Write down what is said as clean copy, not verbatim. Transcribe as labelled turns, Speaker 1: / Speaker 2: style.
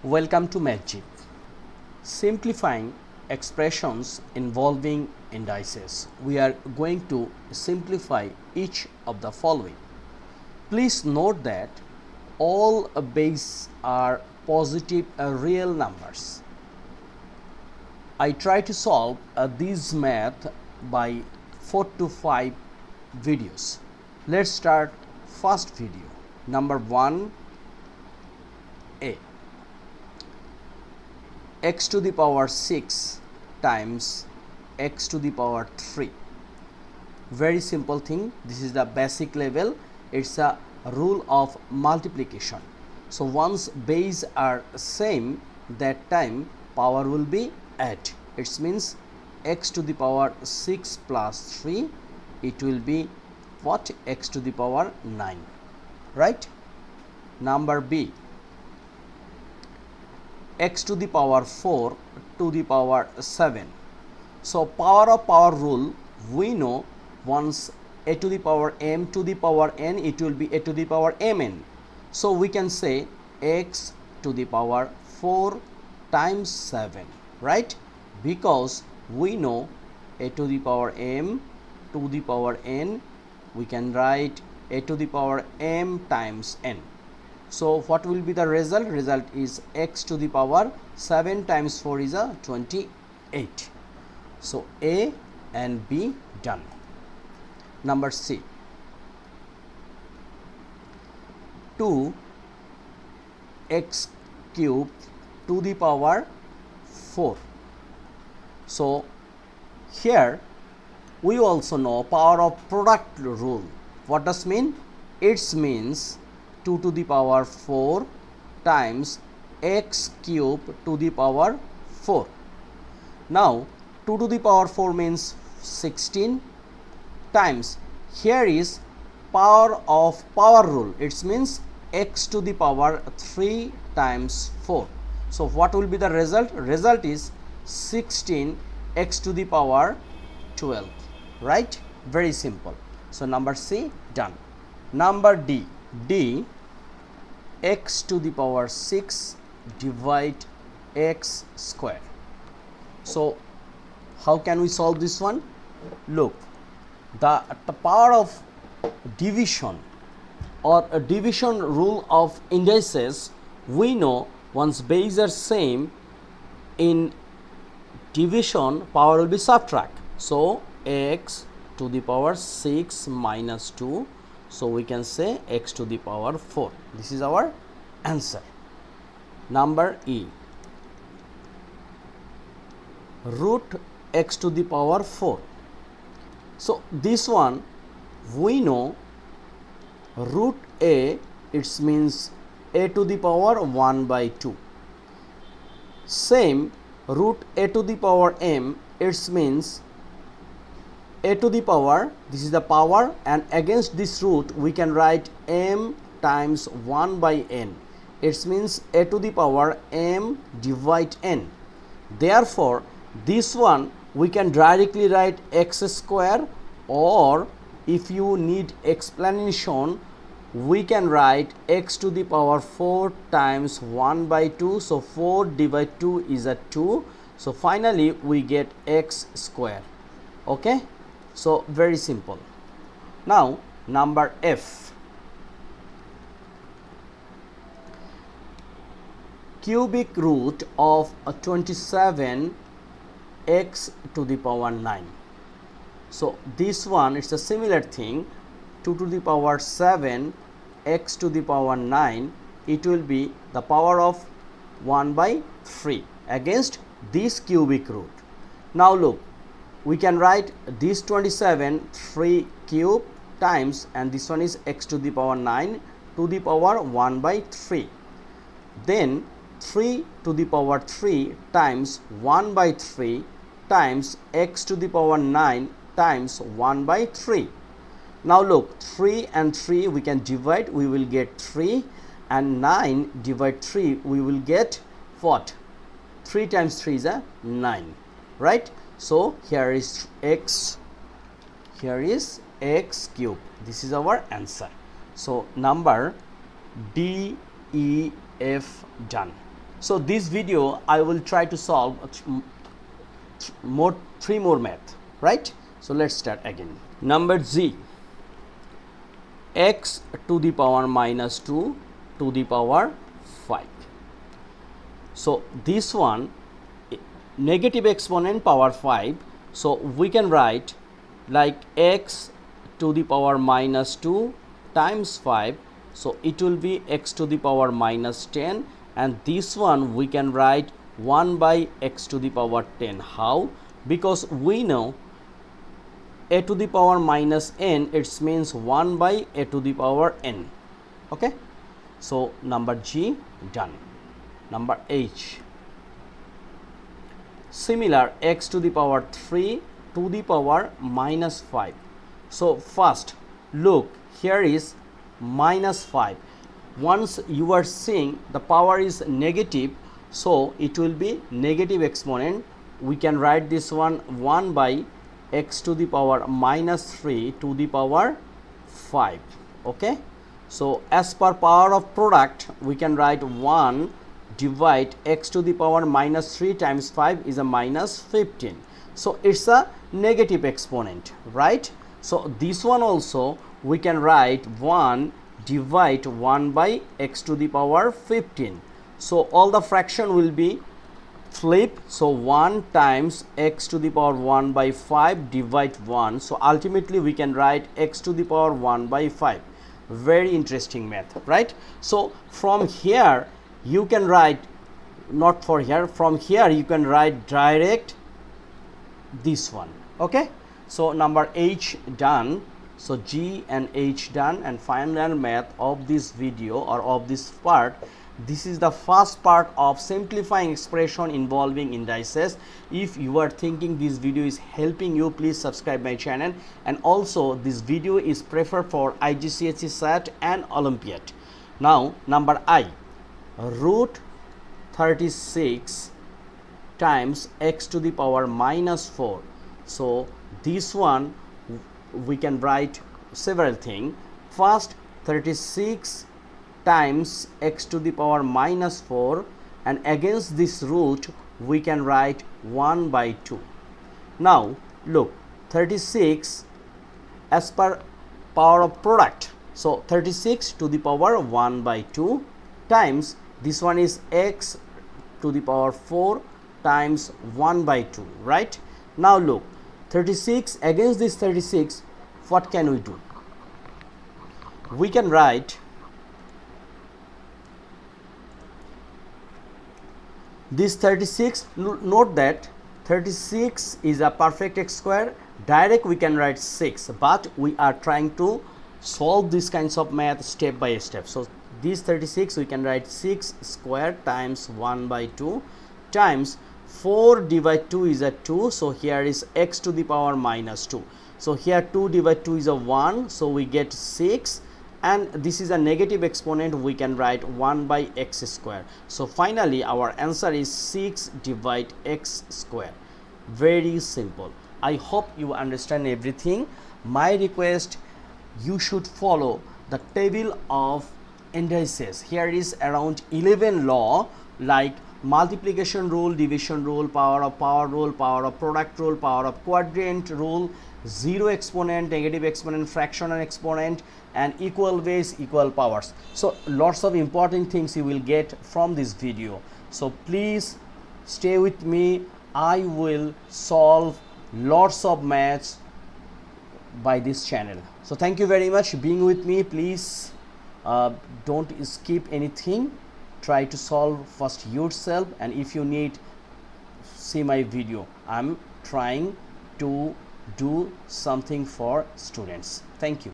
Speaker 1: Welcome to Magic. Simplifying expressions involving indices. We are going to simplify each of the following. Please note that all bases are positive real numbers. I try to solve this math by 4 to 5 videos. Let's start first video. Number 1A. X to the power 6 times x to the power 3. Very simple thing. This is the basic level. It's a rule of multiplication. So once base are same, that time power will be add. It means x to the power 6 plus 3, it will be what? X to the power 9, right? Number B. X to the power 4 to the power 7. So power of power rule, we know once a to the power m to the power n, it will be a to the power mn. So we can say x to the power 4 times 7, right? Because we know a to the power m to the power n, we can write a to the power m times n. So what will be the result? Result is x to the power 7 times 4 is a 28. So A and B done. Number C. 2x cube to the power 4. So here we also know power of product rule. What does mean? It means 2 to the power 4 times x cube to the power 4. Now 2 to the power 4 means 16 times, here is power of power rule, it means x to the power 3 times 4. So what will be the result? Result is 16 x to the power 12, right? Very simple. So number C done. Number D. D, x to the power 6 divide x square. So how can we solve this one? Look, the power of division or a division rule of indices, we know once base are same, in division power will be subtract. So x to the power 6 minus 2, so we can say x to the power 4. This is our answer. Number E. Root x to the power 4. So this one we know root a, it means a to the power 1 by 2. Same root a to the power m, it means a to the power, this is the power, and against this root we can write m times 1 by n. It means a to the power m divide n. Therefore this one we can directly write x square, or if you need explanation we can write x to the power 4 times 1 by 2. So 4 divide 2 is a 2. So finally we get x square. Okay, so very simple. Now number F. Cubic root of 27 x to the power 9. So this one is a similar thing, 2 to the power 7 x to the power 9, it will be the power of 1 by 3 against this cubic root. Now look, we can write this 27 3 cube times, and this one is x to the power 9 to the power 1 by 3. Then 3 to the power 3 times 1 by 3 times x to the power 9 times 1 by 3. Now look, 3 and 3 we can divide, we will get 3, and 9 divide 3 we will get what? 3 times 3 is a 9, right? So here is x, here is x cube. This is our answer. So number D, E, F done. So this video I will try to solve three more math, right? So let's start again. Number Z, x to the power minus 2 to the power 5. So this one, negative exponent power 5, so we can write like x to the power minus 2 times 5, so it will be x to the power minus 10, and this one we can write 1 by x to the power 10. How? Because we know a to the power minus n, it means 1 by a to the power n. Okay, so number G done. Number H, similar, x to the power 3 to the power minus 5. So first look, here is minus 5. Once you are seeing the power is negative, so it will be negative exponent. We can write this one 1 by x to the power minus 3 to the power 5. Okay, so as per power of product, we can write 1 divide x to the power minus 3 times 5 is a minus 15. So it's a negative exponent, right? So this one also we can write 1 divide 1 by x to the power 15. So all the fraction will be flip, so 1 times x to the power 1 by 5 divide 1. So ultimately we can write x to the power 1 by 5. Very interesting math, right? So from here you can write, not for here, from here you can write direct this one. Okay, so number H done. So G and H done, and final math of this video or of this part. This is the first part of simplifying expression involving indices. If you are thinking this video is helping you, please subscribe my channel, and also this video is preferred for IGCSE SAT and Olympiad. Now number I, root 36 times x to the power minus 4. So this one we can write several things. First, 36 times x to the power minus 4, and against this root we can write 1 by 2. Now look, 36 as per power of product, so 36 to the power 1 by 2 times this one is x to the power 4 times 1 by 2, right? Now look, 36 against this 36, what can we do? We can write this 36. Note that 36 is a perfect x square. Direct we can write 6, but we are trying to solve these kinds of math step by step. So this 36 we can write 6 square times 1 by 2 times 4 divide 2 is a 2, so here is x to the power minus 2. So here 2 divide 2 is a 1, so we get 6, and this is a negative exponent, we can write 1 by x square. So finally our answer is 6 divide x square. Very simple. I hope you understand everything. My request, you should follow the table of indices. Here is around 11 law like multiplication rule, division rule, power of rule, power of product rule, power of quadrant rule, zero exponent, negative exponent, fractional exponent, and equal base, equal powers. So lots of important things you will get from this video. So please stay with me. I will solve lots of maths by this channel. So thank you very much being with me. Please don't skip anything. Try to solve first yourself, and if you need, see my video. I'm trying to do something for students. Thank you.